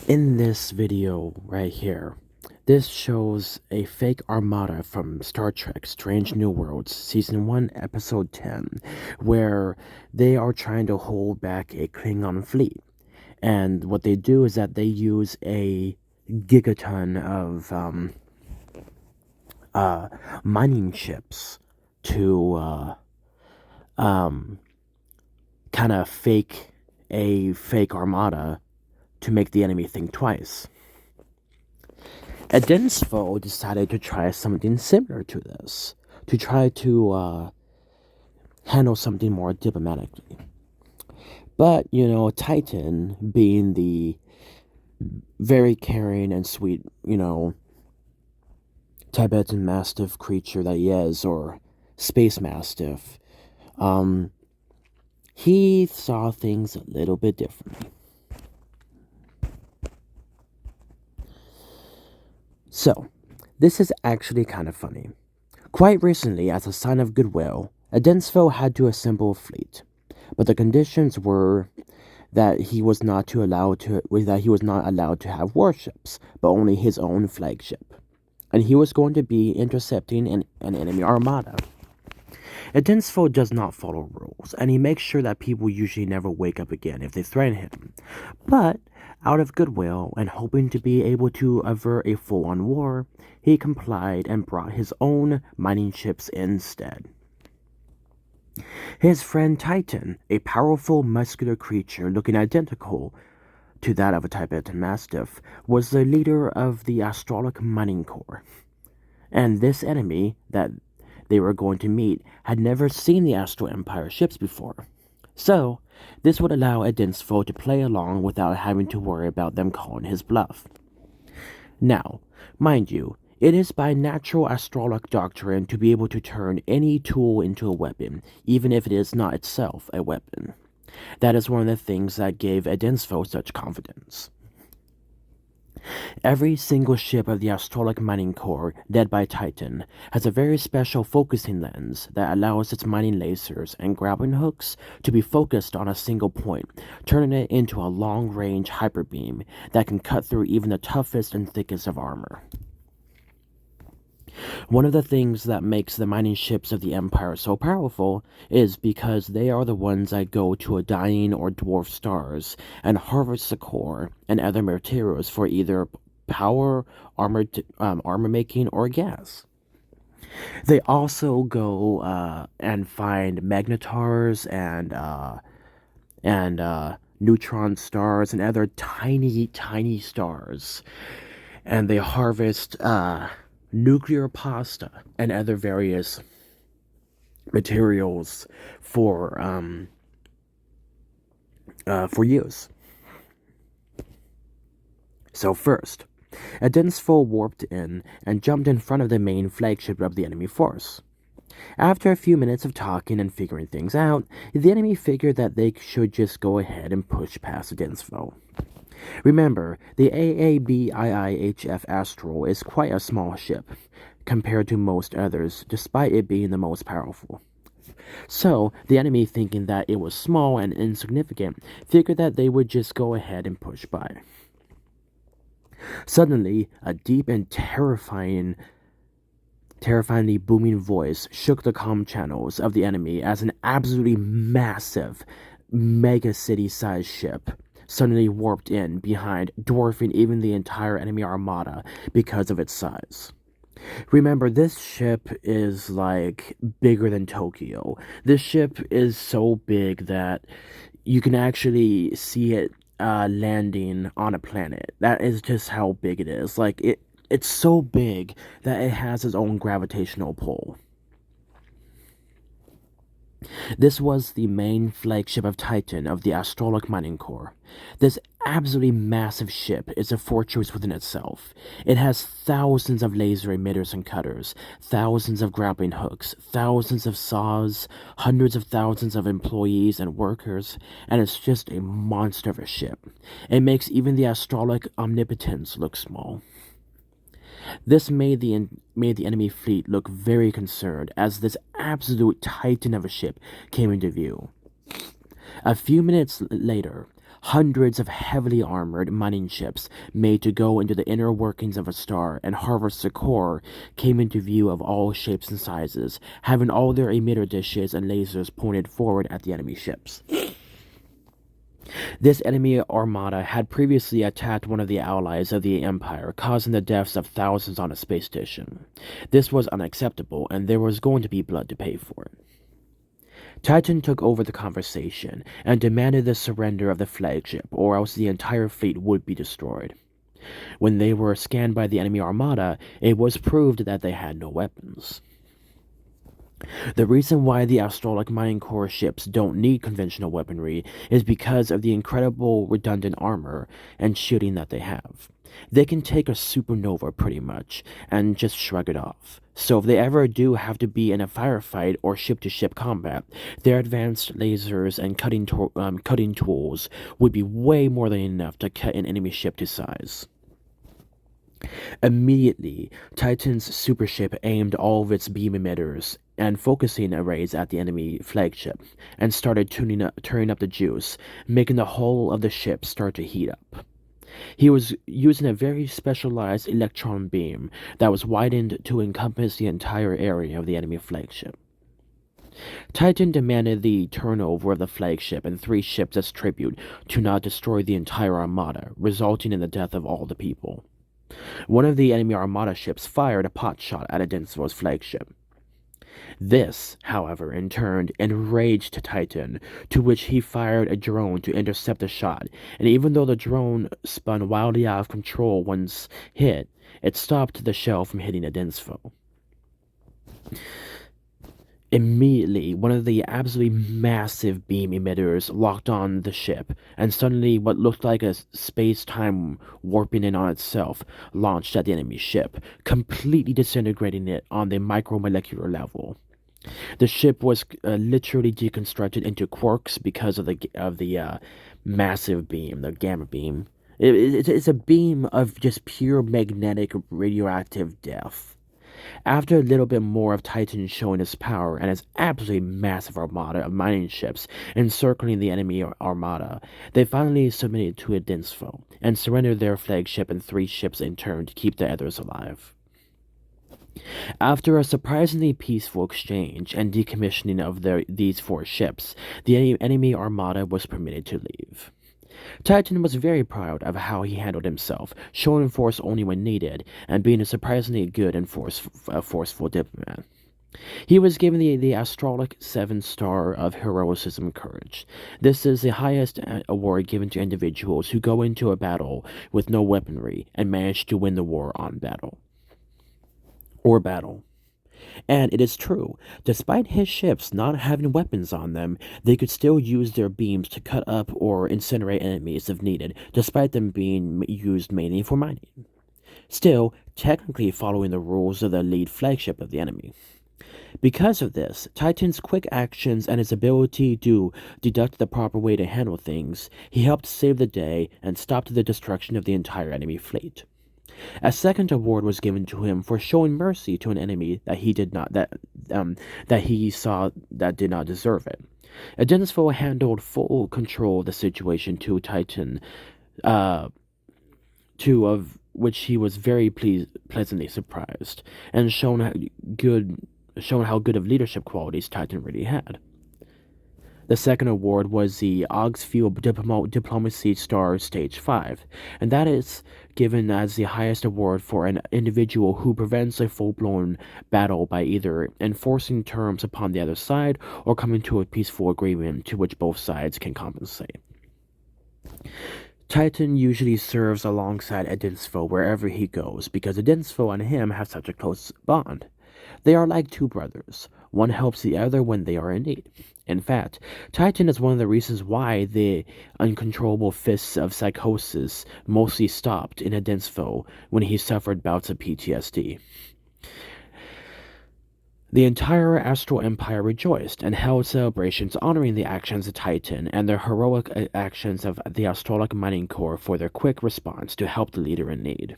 In this video right here, this shows a fake armada from Star Trek Strange New Worlds, Season 1, Episode 10, where they are trying to hold back a Klingon fleet. And what they do is that they use a gigaton of mining ships to um, kind of fake a fake armada to make the enemy think twice. Edinstvo decided to try something similar to this, to try to handle something more diplomatically. But, Titan, being the very caring and sweet, Tibetan Mastiff creature that he is, or Space Mastiff, he saw things a little bit differently. So, this is actually kind of funny. Quite recently, as a sign of goodwill, Edinstvo had to assemble a fleet, but the conditions were that he was not allowed to have warships, but only his own flagship, and he was going to be intercepting an enemy armada. Edinstvo does not follow rules, and he makes sure that people usually never wake up again if they threaten him. But, out of goodwill and hoping to be able to avert a full-on war, he complied and brought his own mining ships instead. His friend Titan, a powerful, muscular creature looking identical to that of a Tibetan Mastiff, was the leader of the Astrolic Mining Corps. And this enemy that they were going to meet had never seen the Astral Empire ships before. So, this would allow Edinstvo to play along without having to worry about them calling his bluff. Now, mind you, it is by natural astrologic doctrine to be able to turn any tool into a weapon, even if it is not itself a weapon. That is one of the things that gave Edinstvo such confidence. Every single ship of the Astrolic Mining Corps, led by Titan, has a very special focusing lens that allows its mining lasers and grappling hooks to be focused on a single point, turning it into a long-range hyperbeam that can cut through even the toughest and thickest of armor. One of the things that makes the mining ships of the Empire so powerful is because they are the ones that go to a dying or dwarf stars and harvest the core and other materials for either power, armor making, or gas. They also go and find magnetars and neutron stars and other tiny stars, and they harvest nuclear pasta and other various materials for use. So first, Edinstvo warped in and jumped in front of the main flagship of the enemy force. After a few minutes of talking and figuring things out, the enemy figured that they should just go ahead and push past Edinstvo. Remember, the AABIIHF Astral is quite a small ship compared to most others, despite it being the most powerful. So, the enemy, thinking that it was small and insignificant, figured that they would just go ahead and push by. Suddenly, a deep and terrifyingly booming voice shook the comm channels of the enemy as an absolutely massive, mega city-sized ship suddenly warped in behind, dwarfing even the entire enemy armada because of its size. Remember, this ship is like bigger than Tokyo. This ship is so big that you can actually see it landing on a planet. That is just how big it is. It's so big that it has its own gravitational pull. This was the main flagship of Titan of the Astrolic Mining Corps. This absolutely massive ship is a fortress within itself. It has thousands of laser emitters and cutters, thousands of grappling hooks, thousands of saws, hundreds of thousands of employees and workers, and it's just a monster of a ship. It makes even the Astrolic Omnipotence look small. This made the enemy fleet look very concerned as this absolute titan of a ship came into view. A few minutes later, Hundreds of heavily armored mining ships made to go into the inner workings of a star and harvest the core came into view of all shapes and sizes, having all their emitter dishes and lasers pointed forward at the enemy ships. This enemy armada had previously attacked one of the allies of the Empire, causing the deaths of thousands on a space station. This was unacceptable, and there was going to be blood to pay for it. Titan took over the conversation and demanded the surrender of the flagship, or else the entire fleet would be destroyed. When they were scanned by the enemy armada, it was proved that they had no weapons. The reason why the Astrolic Mining Corps ships don't need conventional weaponry is because of the incredible redundant armor and shooting that they have. They can take a supernova pretty much and just shrug it off. So if they ever do have to be in a firefight or ship-to-ship combat, their advanced lasers and cutting tools would be way more than enough to cut an enemy ship to size. Immediately, Titan's supership aimed all of its beam emitters and focusing arrays at the enemy flagship, and started turning up the juice, making the whole of the ship start to heat up. He was using a very specialized electron beam that was widened to encompass the entire area of the enemy flagship. Titan demanded the turnover of the flagship and 3 ships as tribute to not destroy the entire armada, resulting in the death of all the people. One of the enemy armada ships fired a pot shot at Edinstvo's flagship. This, however, in turn enraged Titan, to which he fired a drone to intercept the shot, and even though the drone spun wildly out of control once hit, it stopped the shell from hitting Edinstvo. Immediately, one of the absolutely massive beam emitters locked on the ship, and suddenly what looked like a space-time warping in on itself launched at the enemy ship, completely disintegrating it on the micromolecular level. The ship was literally deconstructed into quarks because of the massive beam, the gamma beam. It's a beam of just pure magnetic radioactive death. After a little bit more of Titan showing his power and his absolutely massive armada of mining ships encircling the enemy armada, they finally submitted to Edinstvo and surrendered their flagship and 3 ships in turn to keep the others alive. After a surprisingly peaceful exchange and decommissioning of these 4 ships, the enemy armada was permitted to leave. Titan was very proud of how he handled himself, showing force only when needed, and being a surprisingly good and forceful diplomat. He was given the Astrolic 7-star of Heroism Courage. This is the highest award given to individuals who go into a battle with no weaponry and manage to win the war on battle. And it is true, despite his ships not having weapons on them, they could still use their beams to cut up or incinerate enemies if needed, despite them being used mainly for mining. Still, technically following the rules of the lead flagship of the enemy. Because of this, Titan's quick actions and his ability to deduct the proper way to handle things, he helped save the day and stopped the destruction of the entire enemy fleet. A second award was given to him for showing mercy to an enemy that he saw that did not deserve it. Edinstvo handled full control of the situation to Titan, of which he was very pleasantly surprised, and shown how good of leadership qualities Titan really had. The second award was the Augsfield Diplomacy Star Stage 5, and that is given as the highest award for an individual who prevents a full-blown battle by either enforcing terms upon the other side or coming to a peaceful agreement to which both sides can compensate. Titan usually serves alongside Edinstvo wherever he goes because Edinstvo and him have such a close bond. They are like 2 brothers. One helps the other when they are in need. In fact, Titan is one of the reasons why the uncontrollable fists of psychosis mostly stopped in Edinstvo when he suffered bouts of PTSD. The entire Astral Empire rejoiced and held celebrations honoring the actions of Titan and the heroic actions of the Astrolic Mining Corps for their quick response to help the leader in need.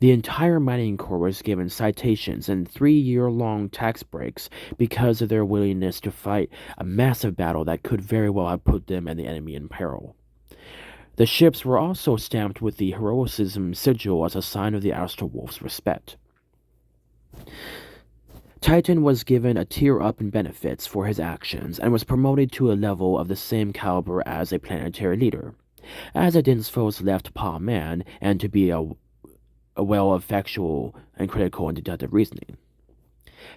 The entire Mining Corps was given citations and 3-year-long tax breaks because of their willingness to fight a massive battle that could very well have put them and the enemy in peril. The ships were also stamped with the heroism sigil as a sign of the Astral Wolf's respect. Titan was given a tier up in benefits for his actions and was promoted to a level of the same caliber as a planetary leader. As Edinstvo's left paw man, and to be a well of factual and critical and deductive reasoning.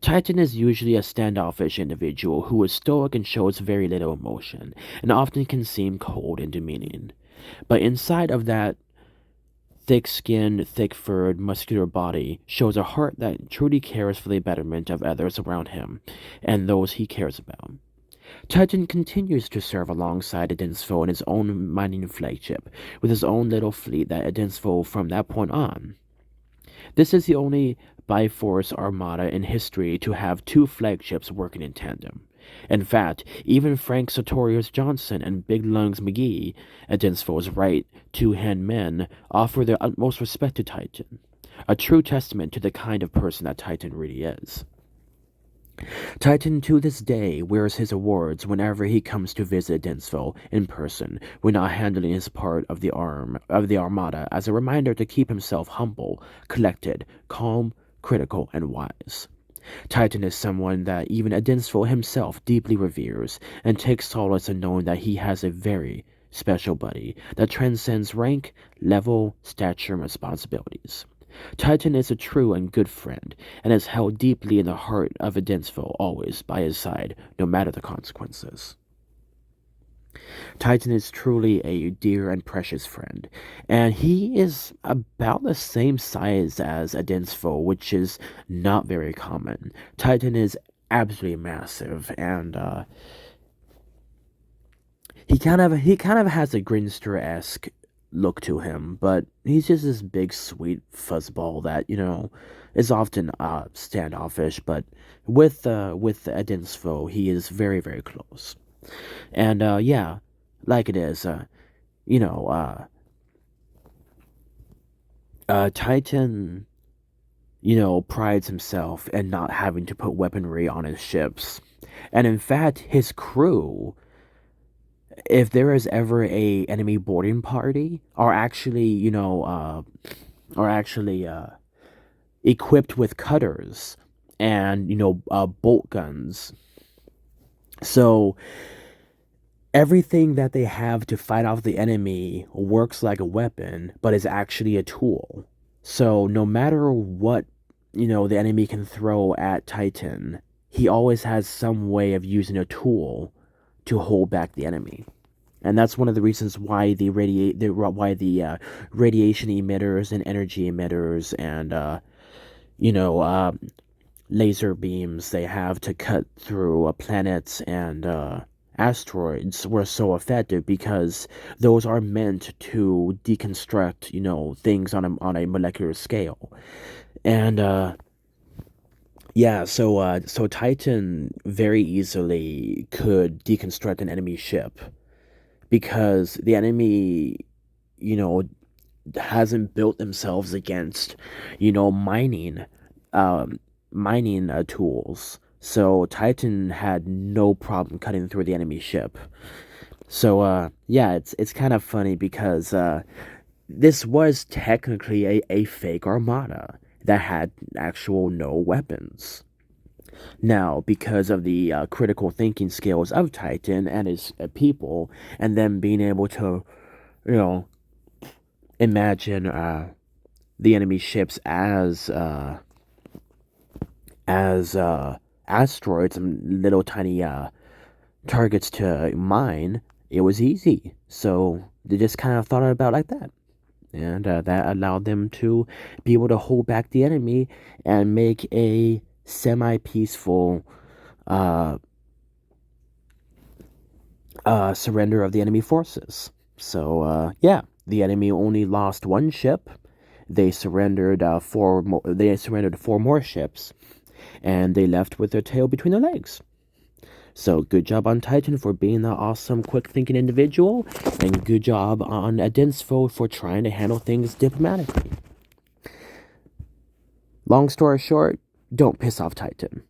Titan is usually a standoffish individual who is stoic and shows very little emotion, and often can seem cold and demeaning. But inside of that thick-skinned, thick-furred, muscular body shows a heart that truly cares for the betterment of others around him and those he cares about. Titan continues to serve alongside Edinstvo in his own mining flagship, with his own little fleet that Edinstvo from that point on. This is the only Biforce armada in history to have two flagships working in tandem. In fact, even Frank Sartorius Johnson and Big Lungs McGee, Edinstvo's right two-hand men, offer their utmost respect to Titan, a true testament to the kind of person that Titan really is. Titan to this day wears his awards whenever he comes to visit Edinstvo in person when not handling his part of the armada as a reminder to keep himself humble, collected, calm, critical, and wise. Titan is someone that even Edinstvo himself deeply reveres and takes solace in knowing that he has a very special buddy that transcends rank, level, stature, and responsibilities. Titan is a true and good friend, and is held deeply in the heart of Edinstvo, always by his side, no matter the consequences. Titan is truly a dear and precious friend, and he is about the same size as Edinstvo, which is not very common. Titan is absolutely massive, and he kind of has a Grinster-esque look to him, but he's just this big, sweet fuzzball that, is often standoffish, but with Edinstvo, he is very, very close. And, yeah, like it is, Titan, prides himself in not having to put weaponry on his ships. And in fact, his crew, if there is ever a enemy boarding party, are actually equipped with cutters and bolt guns. So everything that they have to fight off the enemy works like a weapon, but is actually a tool. So no matter what the enemy can throw at Titan, he always has some way of using a tool to hold back the enemy. And that's one of the reasons why the radiation emitters and energy emitters and laser beams they have to cut through planets and asteroids were so effective, because those are meant to deconstruct things on a molecular scale. And yeah, so Titan very easily could deconstruct an enemy ship, because the enemy, hasn't built themselves against, mining tools. So Titan had no problem cutting through the enemy ship. So yeah, it's kind of funny because this was technically a fake armada that had actual no weapons. Now, because of the critical thinking skills of Titan and his people, and them being able to, imagine the enemy ships as asteroids and little tiny targets to mine, it was easy. So they just kind of thought about it like that. And that allowed them to be able to hold back the enemy and make a semi-peaceful surrender of the enemy forces. So yeah, the enemy only lost one ship. They surrendered four more ships, and they left with their tail between their legs. So good job on Titan for being that awesome, quick-thinking individual, and good job on Edinstvo for trying to handle things diplomatically. Long story short, don't piss off Titan.